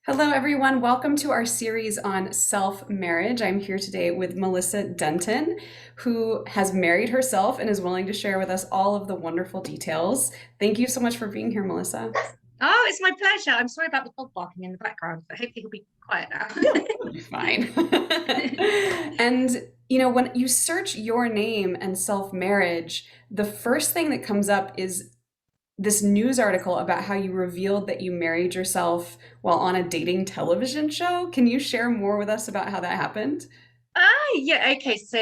Hello, everyone. Welcome to our series on self-marriage. I'm here today with Melissa Denton, who has married herself and is willing to share with us all of the wonderful details. Thank you so much for being here, Melissa. Oh, it's my pleasure. I'm sorry about the dog barking in the background, but hopefully he'll be quiet now. Yeah, it'll be fine. And, when you search your name and self-marriage, the first thing that comes up is this news article about how you revealed that you married yourself while on a dating television show. Can you share more with us about how that happened? Yeah, okay. So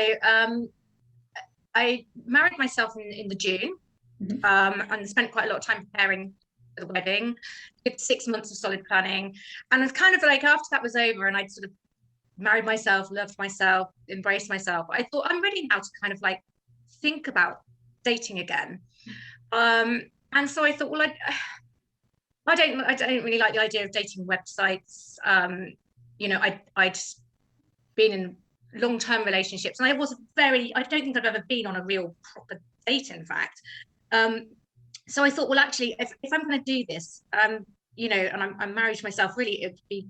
I married myself in the June, Mhm. and spent quite a lot of time preparing for the wedding. Did 6 months of solid planning. And it's kind of like after that was over and I'd sort of married myself, loved myself, embraced myself, I thought I'm ready now to kind of like think about dating again. Um, and so I thought, well, I don't really like the idea of dating websites. I'd been in long-term relationships, and I don't think I've ever been on a real proper date, in fact. Um, so I thought, well, actually, if I'm going to do this, and I'm married to myself, really, it would be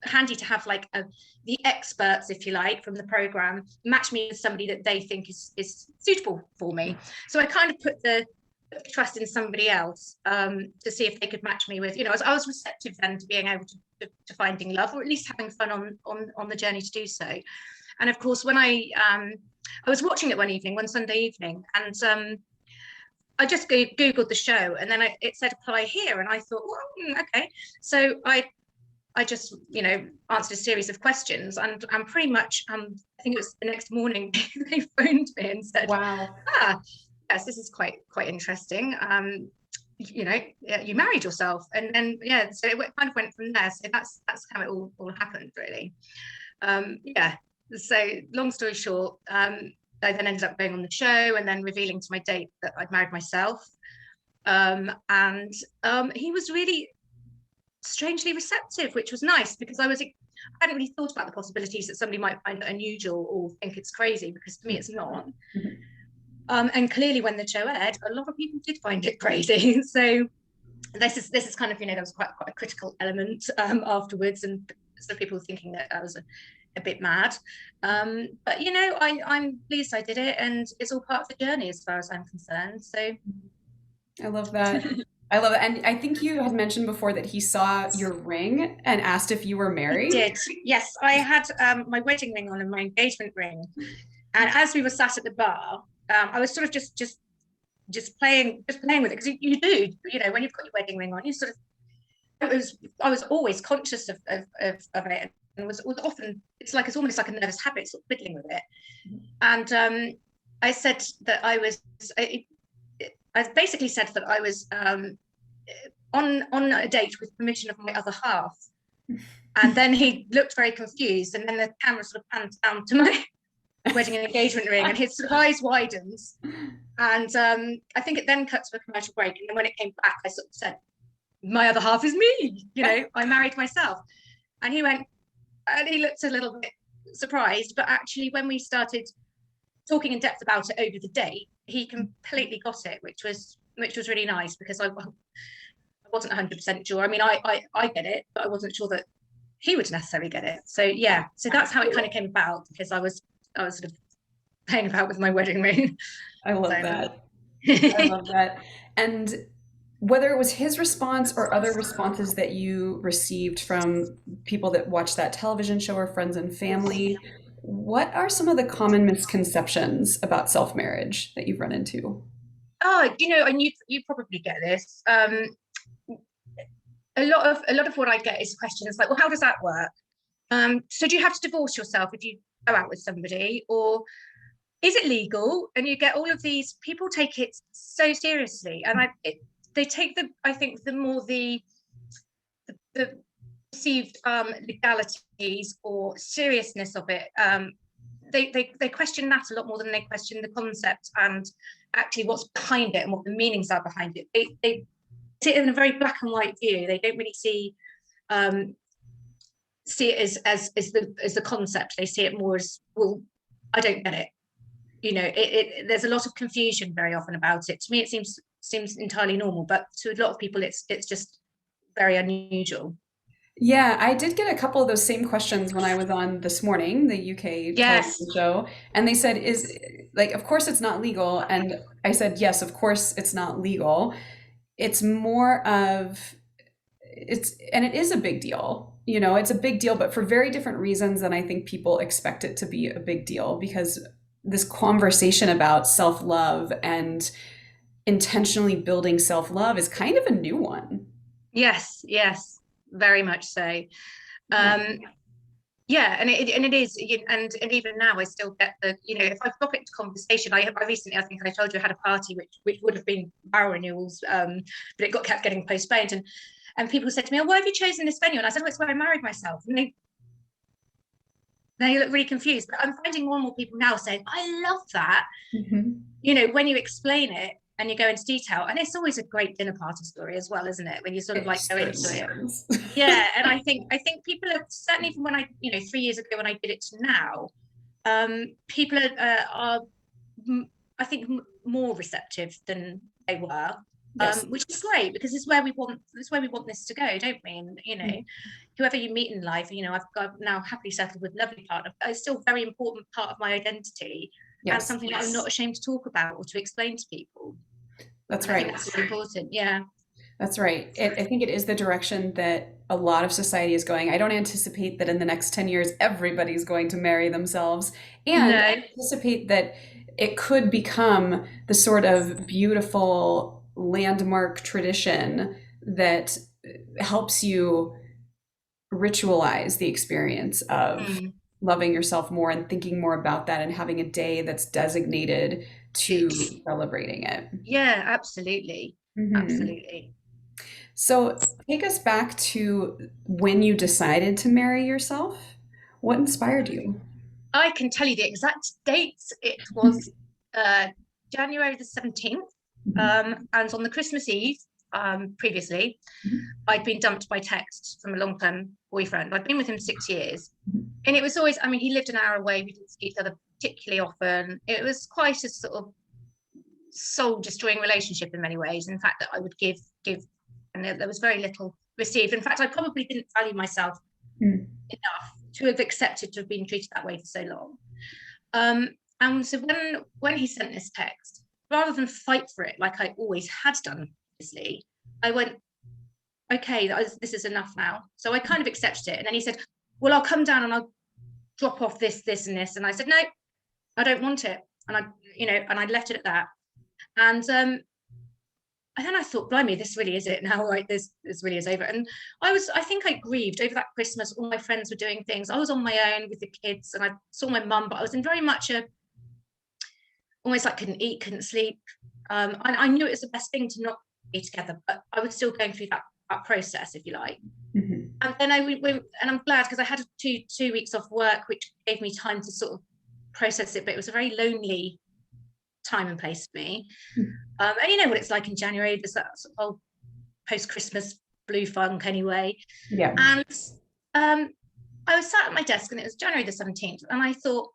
handy to have the experts, if you like, from the program match me with somebody that they think is suitable for me. So I kind of put the trust in somebody else, to see if they could match me with, I was receptive then to being able to finding love, or at least having fun on the journey to do so. And of course, when I was watching it one Sunday evening, and I just googled the show, and then it said apply here, and I thought, well, okay. So I just answered a series of questions, and pretty much, I think it was the next morning they phoned me and said, Wow. ah, yes, this is quite interesting. You married yourself, and then yeah, so it kind of went from there. So that's how it all happened, really. Yeah. So long story short, I then ended up going on the show and then revealing to my date that I'd married myself. And he was really strangely receptive, which was nice because I hadn't really thought about the possibilities that somebody might find it unusual or think it's crazy, because to me it's not. And clearly, when the show aired, a lot of people did find it crazy. So this is kind of, there was quite a critical element afterwards, and sort of people thinking that I was a bit mad. But I'm pleased I did it, and it's all part of the journey as far as I'm concerned. So I love that. I love it. And I think you had mentioned before that he saw your ring and asked if you were he married. did. Yes, I had my wedding ring on and my engagement ring. And as we were sat at the bar, I was sort of just playing with it, because you do, when you've got your wedding ring on, you sort of, I was always conscious of it, and was often, it's almost like a nervous habit, sort of fiddling with it. And I said that I basically said that I was on a date with permission of my other half. And then he looked very confused, and then the camera sort of panned down to my wedding and engagement ring, and his sort of eyes widens. And I think it then cut to a commercial break. And then when it came back, I sort of said, my other half is me, I married myself. And he looked a little bit surprised, but actually when we started talking in depth about it over the date, he completely got it, which was really nice, because I wasn't 100% sure. I mean, I get it, but I wasn't sure that he would necessarily get it. So yeah, so that's how it kind of came about, because I was sort of playing about with my wedding ring. I love So that. I love that. And whether it was his response or other responses that you received from people that watch that television show or friends and family, what are some of the common misconceptions about self-marriage that you've run into? and you probably get this. A lot of what I get is questions like, well, how does that work? So do you have to divorce yourself if you go out with somebody, or is it legal? And you get all of these people take it so seriously, and they take I think the more the perceived legalities or seriousness of it. They question that a lot more than they question the concept and actually what's behind it and what the meanings are behind it. They see it in a very black and white view. They don't really um, see it as the concept. They see it more as, well, I don't get it. There's a lot of confusion very often about it. To me, it seems entirely normal, but to a lot of people, it's just very unusual. Yeah, I did get a couple of those same questions when I was on This Morning, the UK television Yes, show, and they said, is like, of course it's not legal. And I said, yes, of course it's not legal. It's more of and it is a big deal. It's a big deal, but for very different reasons than I think people expect it to be a big deal, because this conversation about self-love and intentionally building self-love is kind of a new one. yes, yes, very much so. Yeah. Um, yeah, and it is, and even now I still get the, if I drop it into conversation, I recently, I think I told you, I had a party which would have been vow renewals, but it kept getting postponed, and people said to me, "Oh, why have you chosen this venue?" And I said, "Well, it's where I married myself." And they look really confused, but I'm finding more and more people now saying, "I love that." Mhm. When you explain it and you go into detail, and it's always a great dinner party story as well, isn't it? When you sort of It like go into certainly it. is. Yeah, and I think people are certainly, from when I 3 years ago when I did it to now, people are I think more receptive than they were, Yes. which is great because it's where we want this to go, don't we? And whoever you meet in life, I've now happily settled with a lovely partner. It's still a very important part of my identity and Yes. something that I'm not ashamed to talk about or to explain to people. That's And I think right. that's really important. Yeah. That's right. I think it is the direction that a lot of society is going. I don't anticipate that in the next 10 years everybody's going to marry themselves. And I No. anticipate that it could become the sort of beautiful landmark tradition that helps you ritualize the experience of Mm. loving yourself more and thinking more about that and having a day that's designated to celebrating it. Yeah, absolutely. Mhm. Absolutely. So take us back to when you decided to marry yourself. What inspired you? I can tell you the exact dates. It was uh, January the 17th. And on the Christmas Eve, previously, I'd been dumped by text from a long term boyfriend. I'd been with him 6 years. And it was always, I mean, he lived an hour away. We didn't see each other particularly often. It was quite a sort of soul destroying relationship in many ways. In fact, that I would give, and there was very little received. In fact, I probably didn't value myself Mm. enough to have accepted to have been treated that way for so long. Um, and so when he sent this text, rather than fight for it like I always had done, obviously, I went, okay, this is enough now. So I kind of accepted it. And then he said, well, I'll come down and I'll drop off this, this, and this. And I said, no, I don't want it. And I left it at that. And then I thought, blimey, this really is it now, right? This really is over. And I think I grieved over that Christmas. All my friends were doing things. I was on my own with the kids and I saw my mum, but I was in very much almost like couldn't eat, couldn't sleep. And I knew it was the best thing to not be together, but I was still going through that process, if you like. Mhm. And then I went, and I'm glad because I had two weeks off work, which gave me time to sort of process it. But it was a very lonely time and place for me. And you know what it's like in January. There's that sort of post-Christmas blue funk anyway. Yeah. And I was sat at my desk and it was January the 17th. And I thought,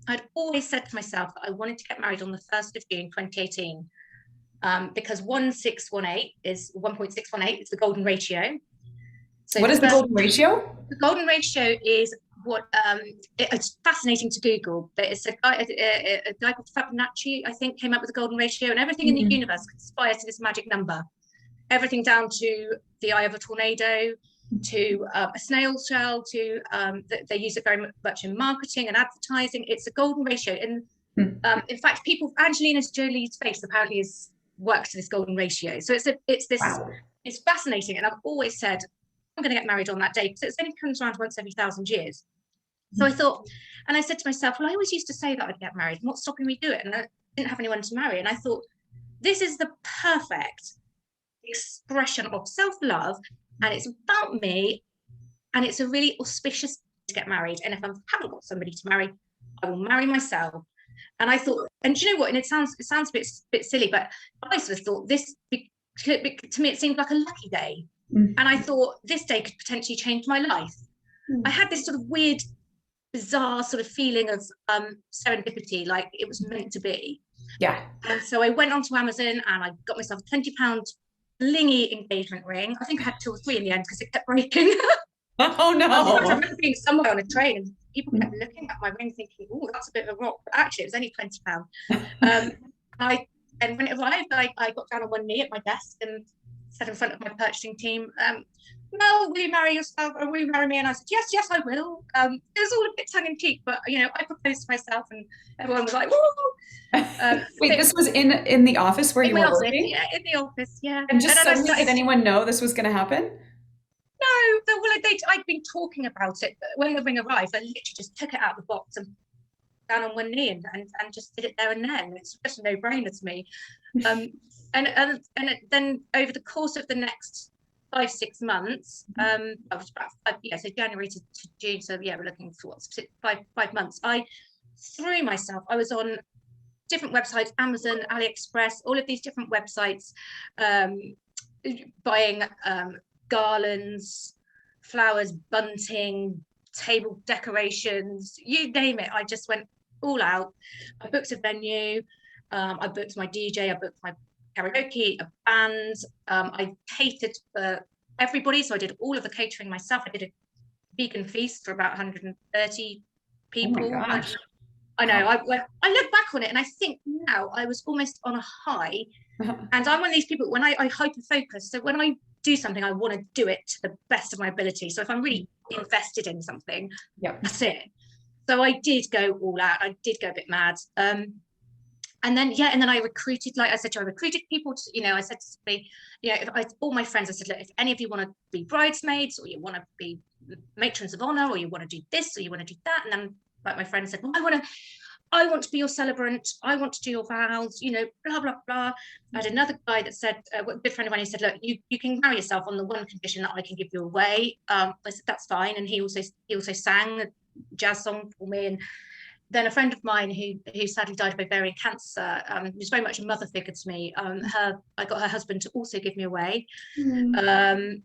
I'd always said to myself that I wanted to get married on the 1st of June 2018 because 1618 is 1.618 is the golden ratio. So What the is the first, golden ratio? the golden ratio is what it's fascinating to Google, but it's a guy called Fibonacci, I think, came up with the golden ratio, and everything in the Mhm. universe conspires to this magic number. Everything down to the eye of a tornado, to a snail shell, to they use it very much in marketing and advertising. It's a golden ratio, and Hmm. in fact, Angelina Jolie's face apparently is works to this golden ratio. So Wow. it's fascinating, and I've always said I'm going to get married on that day because it only comes around once every 1,000 years. So I thought, and I said to myself, well, I always used to say that I'd get married, and what's stopping me do it? And I didn't have anyone to marry, and I thought this is the perfect expression of self-love, and it's about me, and it's a really auspicious to get married. And if I haven't got somebody to marry, I will marry myself. And I thought, and do you know what? And it sounds a bit silly, but I sort of thought this to me it seemed like a lucky day, Mm. and I thought this day could potentially change my life. I had this sort of weird, bizarre sort of feeling of serendipity, like it was meant to be. Yeah. And so I went onto Amazon and I got myself a £20 blingy engagement ring. I think I had two or three in the end because it kept breaking. Oh I no. remember being somewhere on a train and people kept looking at my ring thinking, oh, that's a bit of a rock. But actually, it was only £20. Um, I and when it arrived, I got down on one knee at my desk and said in front of my purchasing team, Mel, will you marry yourself or will you marry me? And I said, yes, yes, I will. It was all a bit tongue in cheek, but I proposed to myself and everyone was like, woo. Wait, So this was in the office where in you my were office, working? yeah, in the office, yeah. And And just then I suddenly, did started, anyone know this was going to happen? no, I'd been talking about it. But when the ring arrived, I literally just took it out of the box and down on one knee and just did it there and then. It's just a no-brainer to me. And then over the course of the next 5-6 months, I was about so January to June. So yeah, we're looking for what, 5 months. I threw myself. I was on different websites, Amazon, AliExpress, all of these different websites, buying garlands, flowers, bunting, table decorations, you name it. I just went all out. I booked a venue. I booked my DJ. I booked my karaoke, a band. I catered for everybody. So I did all of the catering myself. I did a vegan feast for about 130 Oh my people. gosh. I know. I look back on it and I think now I was almost on a high. And I'm one of these people, when I hyper focus, so when I do something, I want to do it to the best of my ability. So if I'm really invested in something, Yep. that's it. So I did go all out. I did go a bit mad. And then I recruited, like I said, I recruited people to, I said to me, all my friends, I said, look, if any of you want to be bridesmaids or you want to be matrons of honor or you want to do this or you want to do that. And then like my friend said, well, I want to be your celebrant. I want to do your vows, blah, blah, blah. I had another guy that said, a good friend of mine, he said, look, you can marry yourself on the one condition that I can give you away. I said, that's fine. And he also sang a jazz song for me. And then a friend of mine who sadly died of ovarian cancer, was very much a mother figure to me. I got her husband to also give me away. Mm.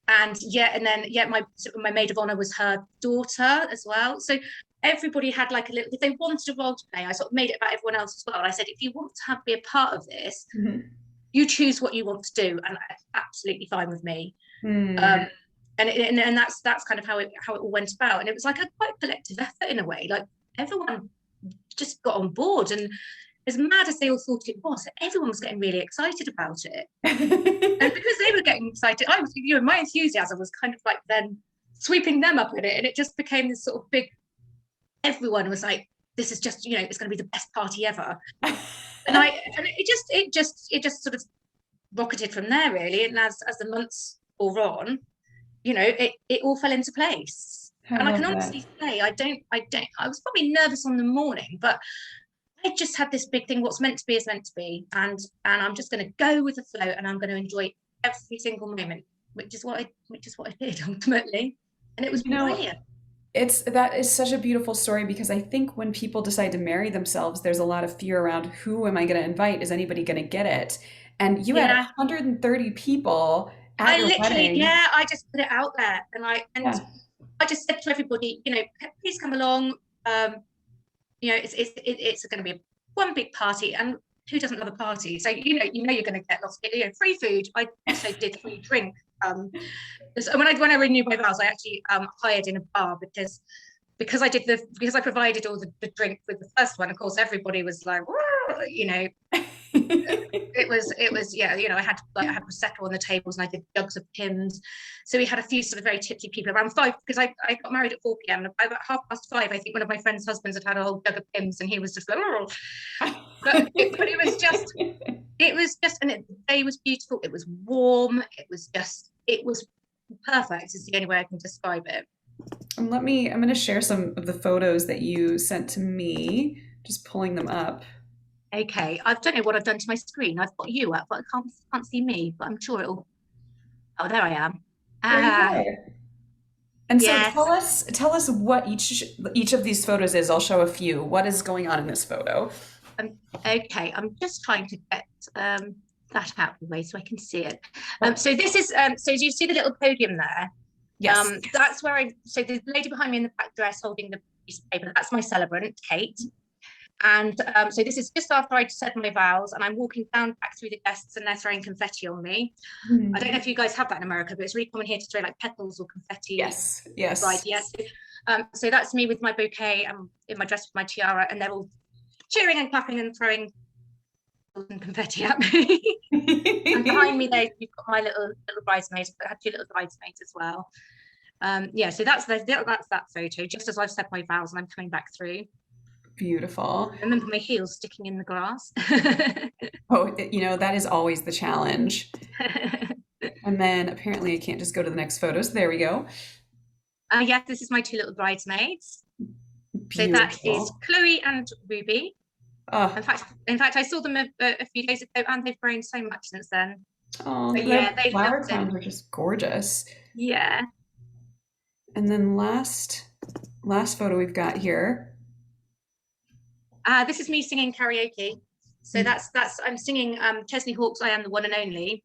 My maid of honor was her daughter as well. So everybody had like a little, if they wanted a role to play, I sort of made it about everyone else as well. And I said, if you want to be a part of this, you choose what you want to do, and that's absolutely fine with me. And that's kind of how it all went about. And it was like a quite collective effort in a way. Like everyone just got on board, and as mad as they all thought it was, everyone was getting really excited about it. And because they were getting excited, I was, my enthusiasm was kind of like then sweeping them up in it, and it just became this sort of big. Everyone was like, "This is just, it's going to be the best party ever," and it just sort of rocketed from there, really. And as the months wore on, it all fell into place. And I can honestly say, I was probably nervous on the morning, but I just had this big thing. What's meant to be is meant to be, and I'm just going to go with the flow, and I'm going to enjoy every single moment, which is what I did ultimately, and it was brilliant. That is such a beautiful story because I think when people decide to marry themselves, there's a lot of fear around who am I going to invite? Is anybody going to get it? And you had 130 people at your wedding. I just put it out there, and I just said to everybody, please come along. It's going to be one big party, and who doesn't love a party? So you're going to get lots of free food. I also did free drink. When I renewed my vows, I actually hired in a bar because I provided all the drink with the first one. Of course, everybody was like, it was I had prosecco on the tables, and I did jugs of Pimm's. So we had a few sort of very tipsy people around 5, because I got married at 4 p.m. and about 5:30, I think one of my friend's husbands had a whole jug of Pimm's, and he was just like, oh. but it was just and the day was beautiful. It was warm. It was perfect is the only way I can describe it. I'm going to share some of the photos that you sent to me, just pulling them up. Okay, I don't know what I've done to my screen. I've got you up, but I can't see me, but I'm sure it'll. Oh, there I am. There you are. And yes. So tell us what each of these photos is. I'll show a few. What is going on in this photo? Okay, I'm just trying to get that out of the way so I can see it. So this is so do you see the little podium there? Yes. That's where so the lady behind me in the back dress holding the piece of paper, that's my celebrant, Kate. And so this is just after I'd said my vows, and I'm walking down back through the guests, and they're throwing confetti on me. I don't know if you guys have that in America, but it's really common here to throw like petals or confetti. Yes, Right, yes. yes. So that's me with my bouquet and in my dress with my tiara, and they're all cheering and clapping and throwing confetti at me. And behind me there, you've got my little bridesmaids. I had two little bridesmaids as well. Yeah, so that's that photo, just as I've said my vows and I'm coming back through. Beautiful. I remember my heels sticking in the grass. Oh, that is always the challenge. And then apparently I can't just go to the next photo. So there we go. Yes, this is my two little bridesmaids. So that is Beautiful. Chloe and Ruby. Oh, In fact, I saw them a few days ago, and they've grown so much since then. oh, But their yeah, they flower loved it. crowns are just gorgeous. Yeah. And then last photo we've got here. This is me singing karaoke. So that's I'm singing Chesney Hawkes' "I Am the One and Only,"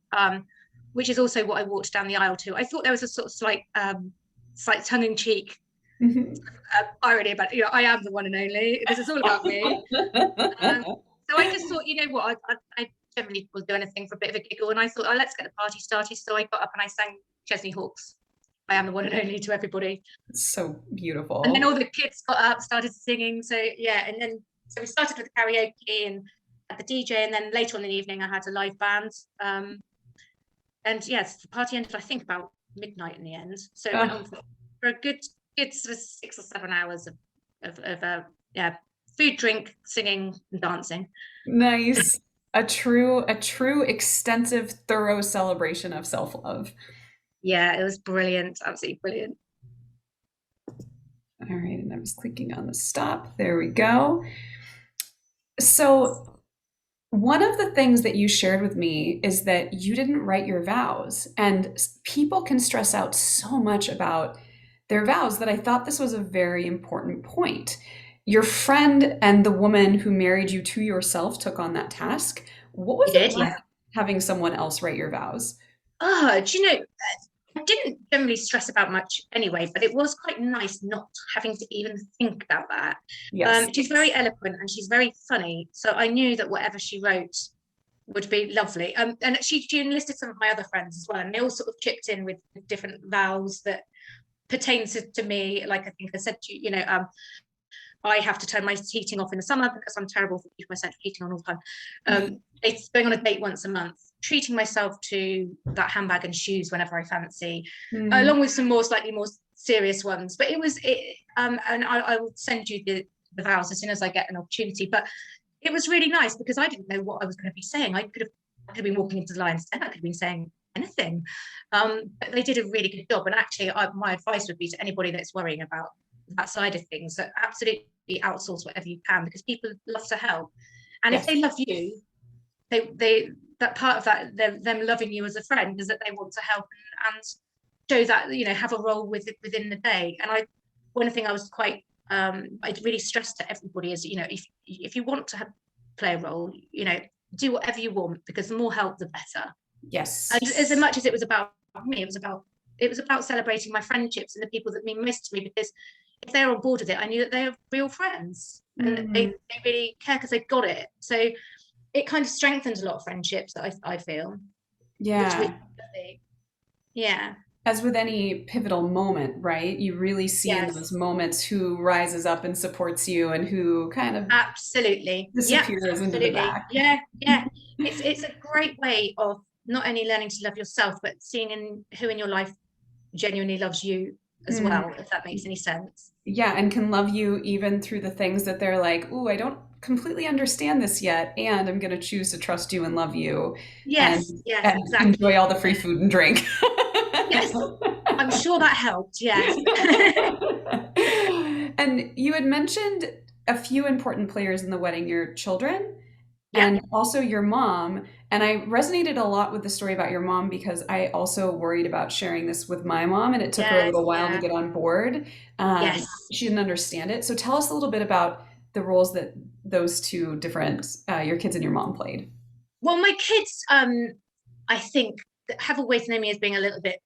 which is also what I walked down the aisle to. I thought there was a sort of slight tongue-in-cheek irony about, I am the one and only. This is all about me. So I just thought, you know what, I generally will do anything for a bit of a giggle, and I thought, oh, let's get the party started. So I got up and I sang Chesney Hawkes' "I Am the One and Only" to everybody. So And then beautiful. all the kids got up, started singing. So yeah, and then so we started with karaoke and at the DJ, and then later on in the evening I had a live band. And yes, the party ended, I think, about midnight in the end. So it went on for a good sort of 6 or 7 hours of yeah, food, drink, singing, and dancing. Nice. A true extensive, thorough celebration of self-love. Yeah, it was brilliant, absolutely brilliant. All right, and I was clicking on the stop. There we go. So, one of the things that you shared with me is that you didn't write your vows, and people can stress out so much about their vows that I thought this was a very important point. Your friend and the woman who married you to yourself took on that task. What was You it did, like yeah. having someone else write your vows? Oh, do you know, I didn't generally stress about much anyway, but it was quite nice not having to even think about that. Yes. She's very eloquent and she's very funny, so I knew that whatever she wrote would be lovely. And she enlisted some of my other friends as well, and they all sort of chipped in with different vows that pertain to me. Like I think I said to you, I have to turn my heating off in the summer because I'm terrible for keeping my central heating on all the time. It's going on a date once a month, treating myself to that handbag and shoes whenever I fancy, Mm, along with some slightly more serious ones. But and I will send you the vows as soon as I get an opportunity. But it was really nice because I didn't know what I was going to be saying. I could have been walking into the Lion's Den. I could have been saying anything. But they did a really good job. And actually, my advice would be to anybody that's worrying about that side of things, that absolutely outsource whatever you can, because people love to help. And if yes. they love you, they that part of that, them loving you as a friend, is that they want to help and show that, have a role within the day. And one thing I was quite I really stressed to everybody is, if you want to play a role, do whatever you want, because the more help the better. Yes. And as much as it was about me, it was about celebrating my friendships and the people that mean most to me, because if they're on board with it, I knew that they are real friends and they Mm, really care because they got it. So it kind of strengthens a lot of friendships that I feel, which we, yeah. yeah, As with any pivotal moment, right? You really see in those yes, moments who rises up and supports you and who kind of absolutely, yeah, disappears into the absolutely, back. yeah, yeah. It's a great way of not only learning to love yourself, but seeing who in your life genuinely loves you as Mm, well, if that makes any sense. yeah, and can love you even through the things that they're like, "Ooh, I don't completely understand this yet, and I'm going to choose to trust you and love you and Yes, yes, and enjoy exactly. all the free food and drink." Yes, I'm sure that helped. Yes. And you had mentioned a few important players in the wedding, your children Yep. and also your mom. And I resonated a lot with the story about your mom because I also worried about sharing this with my mom, and it took her a Yes. little while to Yeah. get on board. Yes. She didn't understand it. So tell us a little bit about the roles that those two different, your kids and your mom played. Well, my kids, I think, have always known me as being a little bit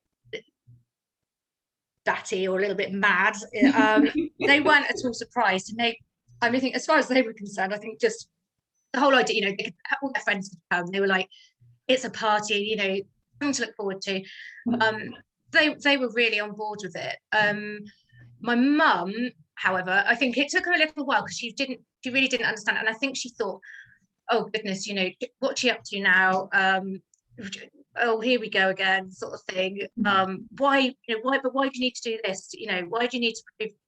batty or a little bit mad. They weren't at all surprised, and they I mean, I think as far as they were concerned, I think just the whole idea, you know, they could, all their friends could come. They were like, it's a party, you know, something to look forward to. Um, they were really on board with it. My mum, however, I think it took her a little while because she really didn't understand it. And I think she thought, oh goodness, you know, what's she up to now? Oh, here we go again, sort of thing. Why, you know, why do you need to do this? You know, why do you need to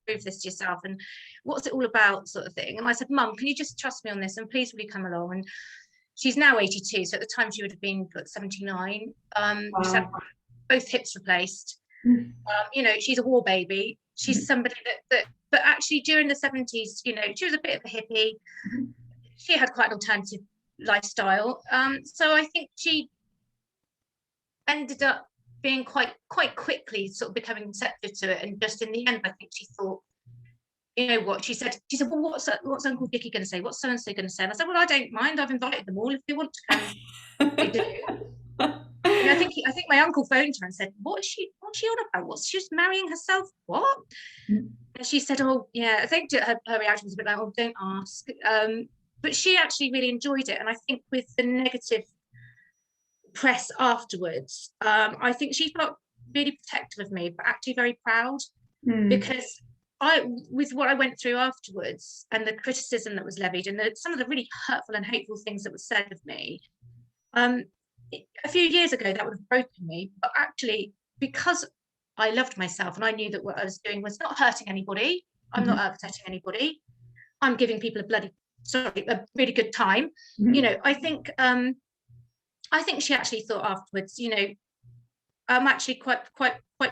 prove this to yourself? And what's it all about, sort of thing? And I said, Mum, can you just trust me on this? And please, will you come along? And she's now 82, so at the time she would have been 79. She's had Wow. both hips replaced. You know, she's a war baby. She's somebody but actually during the 70s, you know, she was a bit of a hippie. She had quite an alternative lifestyle. So I think she ended up being quite quickly sort of becoming receptive to it. And just in the end, I think she thought, you know what, she said, well, what's Uncle Dickie going to say? What's so-and-so going to say? And I said, well, I don't mind. I've invited them all. If they want to come, they do. And I think my uncle phoned her and said, what's she on about? She's marrying herself? What? And she said, oh, yeah. I think her reaction was a bit like, oh, don't ask. But she actually really enjoyed it. And I think with the negative press afterwards, I think she felt really protective of me, but actually very proud, because with what I went through afterwards and the criticism that was levied and some of the really hurtful and hateful things that were said of me, a few years ago that would have broken me, but actually because I loved myself and I knew that what I was doing was not hurting anybody, I'm not upsetting anybody, I'm giving people a really good time. You know, I think she actually thought afterwards, you know, I'm actually quite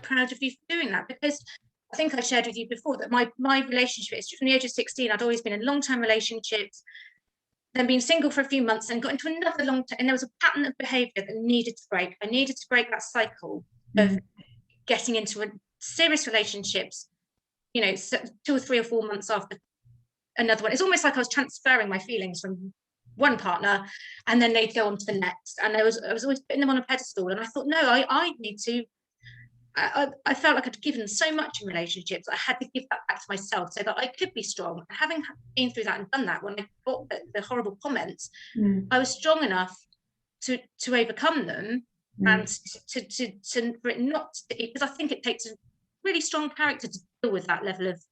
proud of you for doing that, because I think I shared with you before that my relationship is from the age of 16. I'd always been in long-term relationships, then been single for a few months and got into another long-term, and there was a pattern of behavior that needed to break. I needed to break that cycle of getting into serious relationships, you know, 2 or 3 or 4 months after another one. It's almost like I was transferring my feelings from one partner and then they'd go on to the next. And I was always putting them on a pedestal. And I thought, no, I need to, I felt like I'd given so much in relationships. I had to give that back to myself so that I could be strong. And having been through that and done that, when I got the horrible comments, I was strong enough to overcome them and to not, because I think it takes a really strong character to deal with that level of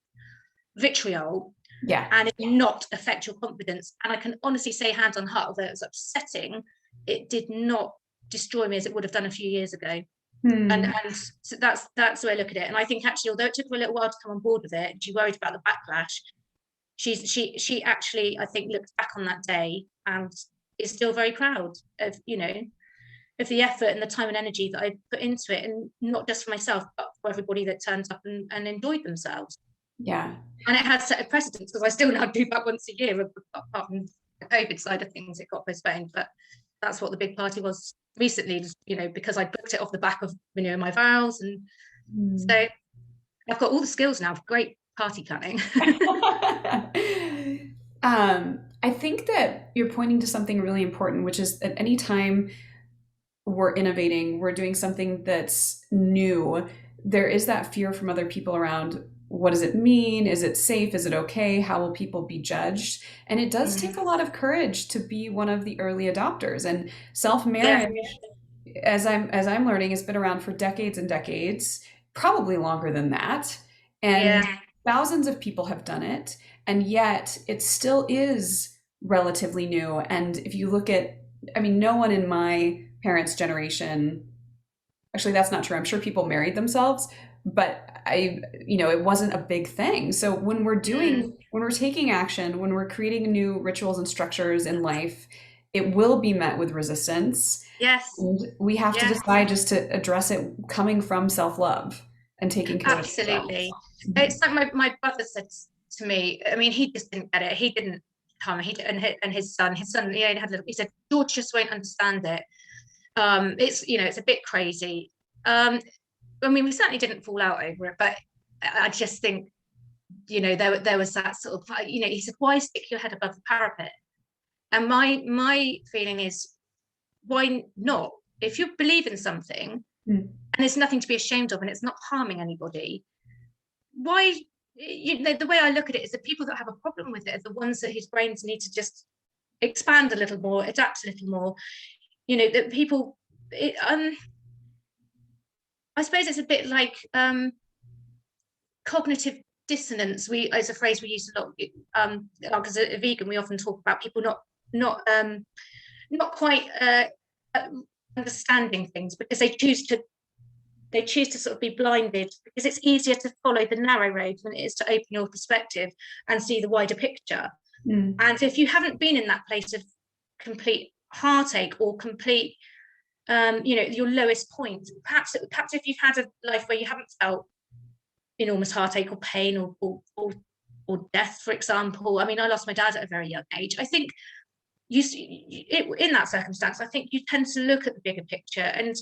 vitriol. Yeah. And it not affect your confidence. And I can honestly say, hand on heart, although it was upsetting, it did not destroy me as it would have done a few years ago. And so that's the way I look at it. And I think actually, although it took her a little while to come on board with it, she worried about the backlash. She actually, I think, looked back on that day and is still very proud of, you know, of the effort and the time and energy that I put into it, and not just for myself, but for everybody that turns up and enjoyed themselves. Yeah. And it has set a precedence, because I still now do that once a year, apart from the COVID side of things, it got postponed. But that's what the big party was recently, you know, because I booked it off the back of renewing my vows. And so I've got all the skills now for great party planning. I think that you're pointing to something really important, which is that anytime we're innovating, we're doing something that's new, there is that fear from other people around, what does it mean? Is it safe? Is it okay? How will people be judged? And it does take a lot of courage to be one of the early adopters. And self-marriage, as I'm learning, has been around for decades and decades, probably longer than that. And thousands of people have done it. And yet it still is relatively new. And if you look at, I mean, no one in my parents' generation, actually, that's not true. I'm sure people married themselves, but it wasn't a big thing. So when we're taking action, when we're creating new rituals and structures in life, it will be met with resistance. Yes. And we have to decide just to address it coming from self-love and taking care Absolutely. of ourselves. It's like my brother said to me, I mean, he just didn't get it. He didn't come, and his son, he said, George just won't understand it. It's, you know, it's a bit crazy. I mean, we certainly didn't fall out over it, but I just think, you know, there was that sort of, you know, he said, why stick your head above the parapet? And my feeling is, why not? If you believe in something and there's nothing to be ashamed of and it's not harming anybody, why the way I look at it is the people that have a problem with it are the ones that whose brains need to just expand a little more, adapt a little more. That people, I suppose it's a bit like cognitive dissonance. It's a phrase we use a lot. Because as a vegan, we often talk about people not quite understanding things because they choose to sort of be blinded, because it's easier to follow the narrow road than it is to open your perspective and see the wider picture. And if you haven't been in that place of complete heartache or complete your lowest point, perhaps if you've had a life where you haven't felt enormous heartache or pain or death, for example. I mean, I lost my dad at a very young age. I think in that circumstance, I think you tend to look at the bigger picture and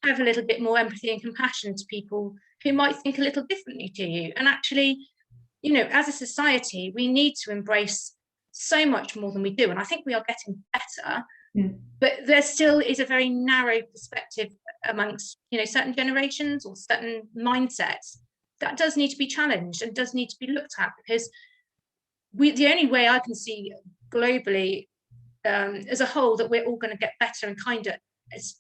have a little bit more empathy and compassion to people who might think a little differently to you. And actually, as a society, we need to embrace so much more than we do. And I think we are getting better, but there still is a very narrow perspective amongst, certain generations or certain mindsets that does need to be challenged and does need to be looked at, because the only way I can see globally as a whole that we're all going to get better and kinder as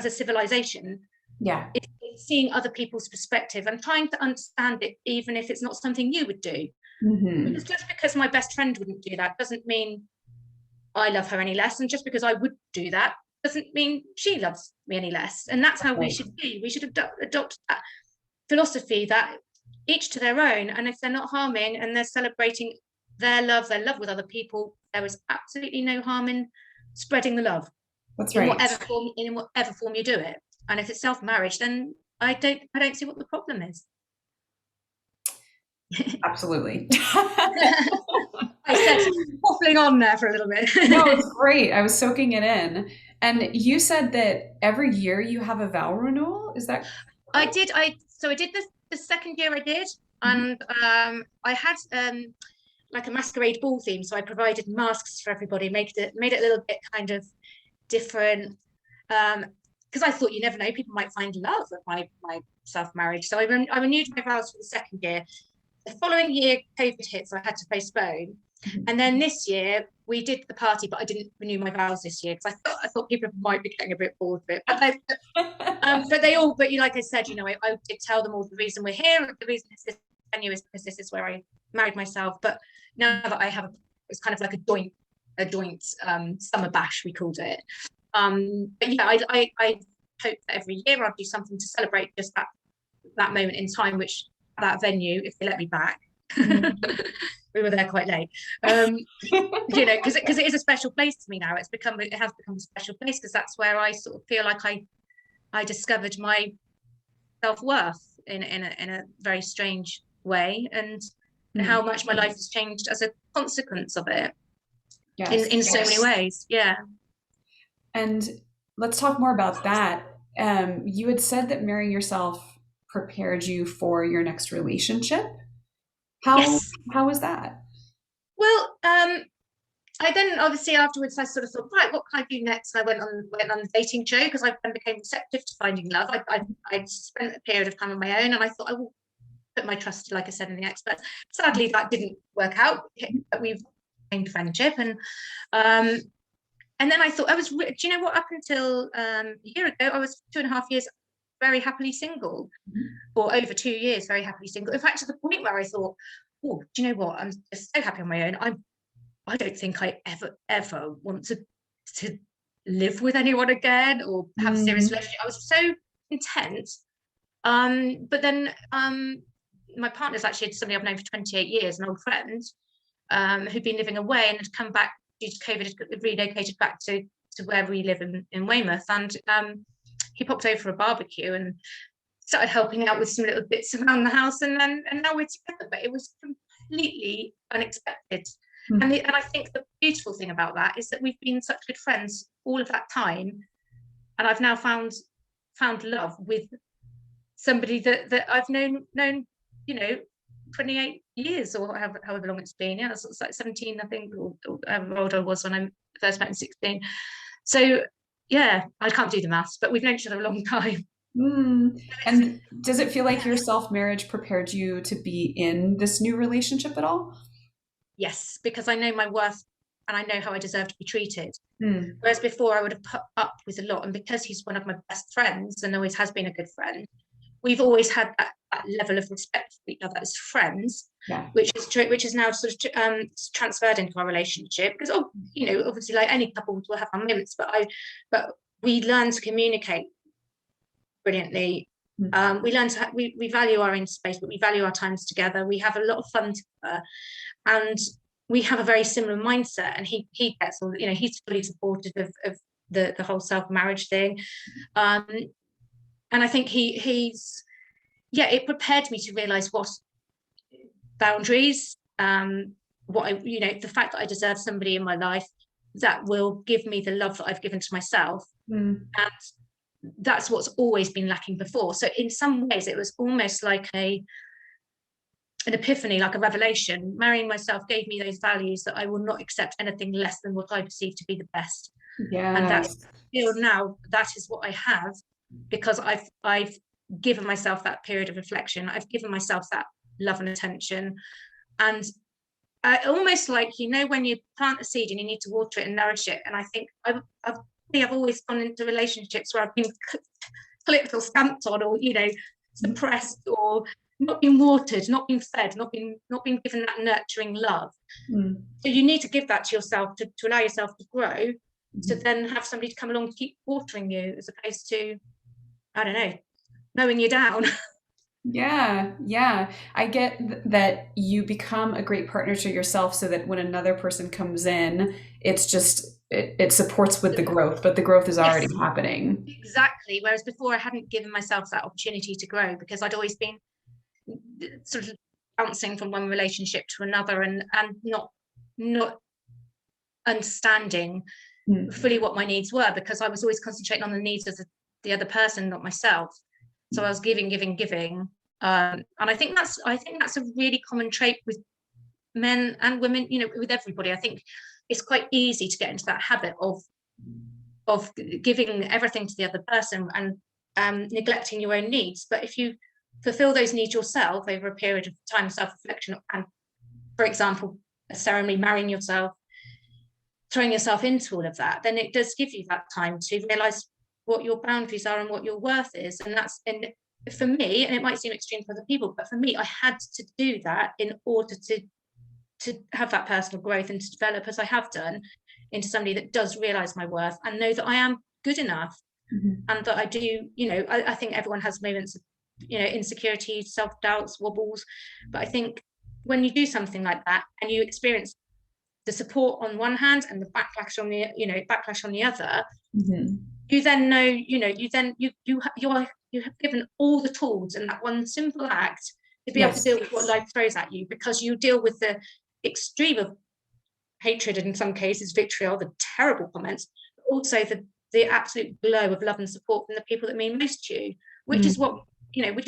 a civilization, is seeing other people's perspective and trying to understand it, even if it's not something you would do. Because just because my best friend wouldn't do that doesn't mean I love her any less, and just because I would do that doesn't mean she loves me any less. And that's how we should be. We should adopt that philosophy, that each to their own, and if they're not harming and they're celebrating their love with other people, there is absolutely no harm in spreading the love. That's right. In whatever form you do it. And if it's self-marriage, then I don't see what the problem is. Absolutely. I said waffling on there for a little bit. No, it's great. I was soaking it in. And you said that every year you have a vow renewal. Is that? I did this the second year I did, and I had like a masquerade ball theme, so I provided masks for everybody, made it a little bit kind of different, because I thought, you never know, people might find love at my self-marriage. So I renewed my vows for the second year. The following year, COVID hit, so I had to postpone. And then this year we did the party, but I didn't renew my vows this year because I thought people might be getting a bit bored of it. But like I said, I did tell them all the reason we're here. The reason this venue is because this is where I married myself. But now that it's kind of like a joint summer bash, we called it. But yeah, I hope that every year I'll do something to celebrate just that moment in time, which that venue, if they let me back. We were there quite late, because it is a special place to me now. It has become a special place because that's where I sort of feel like I discovered my self-worth in a very strange way, and how much my life has changed as a consequence of it. In so many ways. Yeah. And let's talk more about that. You had said that marrying yourself prepared you for your next relationship. How was that? Well, I then obviously afterwards I sort of thought, right, what can I do next? And I went on the dating show because I then became receptive to finding love. I spent a period of time on my own, and I thought I will put my trust, like I said, in the experts. Sadly, that didn't work out, but we've gained friendship, and then I thought do you know what? Up until a year ago, I was 2.5 years very happily single, or over 2 years very happily single. In fact, to the point where I thought, oh, do you know what? I'm just so happy on my own. I don't think I ever want to live with anyone again or have a serious relationship. I was so content. But then my partner's actually somebody I've known for 28 years, an old friend, who'd been living away and had come back due to COVID, had relocated back to where we live in Weymouth, and he popped over for a barbecue and started helping out with some little bits around the house, and now we're together. But it was completely unexpected. And I think the beautiful thing about that is that we've been such good friends all of that time, and I've now found love with somebody that I've known 28 years or however long it's been. Yeah, it's like 17, I think, or however old I was when I first met in 16. So yeah, I can't do the maths, but we've known each other a long time. And does it feel like your self-marriage prepared you to be in this new relationship at all? Yes, because I know my worth and I know how I deserve to be treated. Mm. Whereas before I would have put up with a lot. And because he's one of my best friends and always has been a good friend, we've always had that level of respect for each other as friends, Yeah. which is now sort of transferred into our relationship. Because obviously, like any couple, will have our moments, but we learn to communicate brilliantly. Mm. We learn to we value our own space, but we value our times together. We have a lot of fun together, and we have a very similar mindset. And he gets all, he's fully supportive of the whole self marriage thing. Um, and I think he's yeah, it prepared me to realize what boundaries, what I, the fact that I deserve somebody in my life that will give me the love that I've given to myself. Mm. And that's what's always been lacking before. So in some ways, it was almost like an epiphany, like a revelation. Marrying myself gave me those values that I will not accept anything less than what I perceive to be the best. And that's Yes. still now, that is what I have, because I've given myself that period of reflection. I've given myself that love and attention. And almost like, when you plant a seed and you need to water it and nourish it. And I think I've always gone into relationships where I've been clipped or stamped on, or suppressed, or not been watered, not been fed, not been given that nurturing love. Mm. So you need to give that to yourself to allow yourself to grow, to Mhm. then have somebody to come along to keep watering you, as opposed to, I don't know, mowing you down. Yeah, yeah. I get that you become a great partner to yourself so that when another person comes in, it's just it supports with the growth, but the growth is already Yes, happening. exactly. Whereas before I hadn't given myself that opportunity to grow, because I'd always been sort of bouncing from one relationship to another, and not understanding Mm. fully what my needs were, because I was always concentrating on the needs of the other person, not myself. So I was giving, giving, giving. And I think that's a really common trait with men and women, with everybody. I think it's quite easy to get into that habit of giving everything to the other person, and neglecting your own needs. But if you fulfill those needs yourself over a period of time, self-reflection, and, for example, a ceremony, marrying yourself, throwing yourself into all of that, then it does give you that time to realize what your boundaries are and what your worth is. And for me, and it might seem extreme for other people, but for me, I had to do that in order to have that personal growth and to develop, as I have done, into somebody that does realize my worth and know that I am good enough, Mhm. and that I do, I think everyone has moments of, insecurities, self-doubts, wobbles. But I think when you do something like that and you experience the support on one hand and the backlash on the other, Mhm. you then know, you then you have given all the tools in that one simple act to be able to Yes. deal with what life throws at you, because you deal with the extreme of hatred, and in some cases vitriol, the terrible comments, but also the absolute glow of love and support from the people that mean most to you, which is Mm.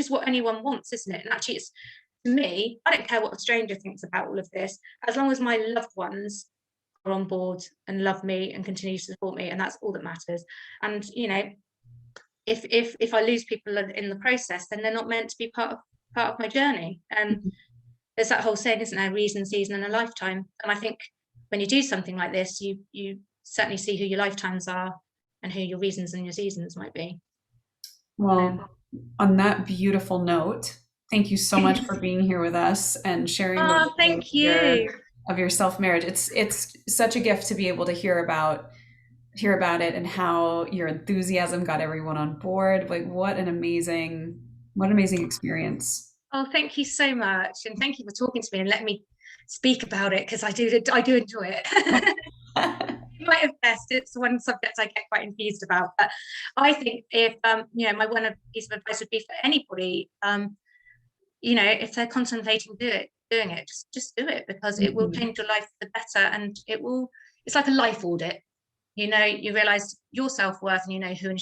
what anyone wants, isn't it? And actually, it's, to me, I don't care what a stranger thinks about all of this, as long as my loved ones are on board and love me and continue to support me, and that's all that matters. And if I lose people in the process, then they're not meant to be part of my journey. And there's that whole saying, isn't there, reason, season, and a lifetime. And I think when you do something like this, you certainly see who your lifetimes are and who your reasons and your seasons might be. Well, Um, on that beautiful note, thank you so much for being here with us and sharing the oh, wisdom thank you. of your self-marriage. It's such a gift to be able to hear about it and how your enthusiasm got everyone on board. Like what an amazing experience. Oh, thank you so much, and thank you for talking to me and letting me speak about it, because I do enjoy it. You might have guessed it's one subject I get quite infused about. But I think if my one piece of advice would be for anybody, if they're contemplating doing it, just do it, because it will Mhm. change your life for the better, and it's like a life audit. You realize your self-worth, and you know who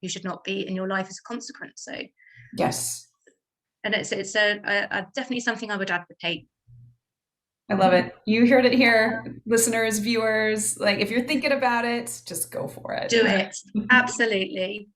should not be in your life as a consequence. So, Yes. and it's definitely something I would advocate. I love it. You heard it here, listeners, viewers. Like if you're thinking about it, just go for it. Do it. Absolutely.